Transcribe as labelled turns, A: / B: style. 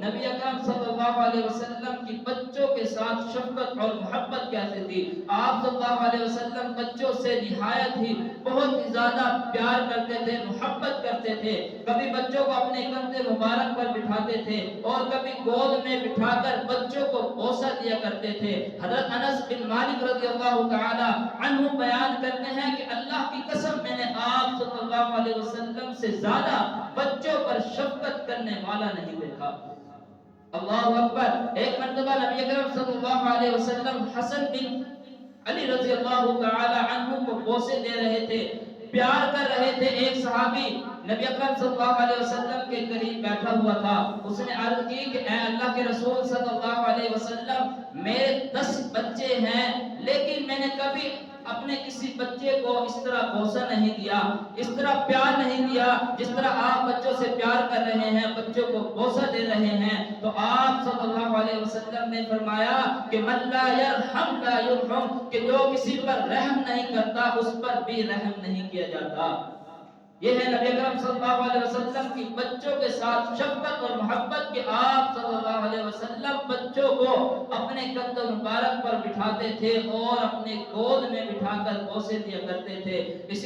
A: نبی اکرم صلی اللہ علیہ وسلم کی بچوں کے ساتھ شفقت اور محبت کیسے تھی۔ آپ صلی اللہ علیہ وسلم بچوں سے نہایت ہی بہت ہی زیادہ پیار کرتے تھے، محبت کرتے تھے۔ کبھی بچوں کو اپنے کندھے مبارک پر بٹھاتے تھے اور کبھی گود میں بٹھا کر بچوں کو بوسہ دیا کرتے تھے۔ حضرت انس بن مالک رضی اللہ تعالی عنہ بیان کرتے ہیں کہ اللہ کی قسم میں نے آپ صلی اللہ علیہ وسلم سے زیادہ بچوں پر شفقت کرنے والا نہیں دیکھا۔ اللہ اکبر۔ ایک مرتبہ نبی اکرم صلی اللہ علیہ وسلم حسن بن علی رضی اللہ تعالی عنہ کو بوسے دے رہے تھے، پیار کر رہے تھے۔ ایک صحابی نبی اکرم صلی اللہ علیہ وسلم کے قریب بیٹھا ہوا تھا۔ اس نے عرض کی کہ اے اللہ کے رسول صلی اللہ علیہ وسلم، میرے 10 بچے ہیں لیکن میں نے کبھی اپنے کسی بچے کو اس طرح بوسہ نہیں دیا، اس طرح پیار نہیں دیا جس طرح آپ بچوں سے پیار کر رہے ہیں، بچوں کو بوسہ دے رہے ہیں۔ تو آپ صلی اللہ علیہ وسلم نے فرمایا کہ من لا یرحم لا یرحم، کہ جو کسی پر رحم نہیں کرتا اس پر بھی رحم نہیں کیا جاتا۔ یہ ہے نبی اکرم صلی اللہ علیہ وسلم کی بچوں کے ساتھ شفقت اور محبت کہ آپ صلی اللہ علیہ وسلم بچوں کو اپنے قد مبارک پر بٹھاتے تھے اور اپنے گود میں بٹھا کر بوسے دیا کرتے تھے۔ اسی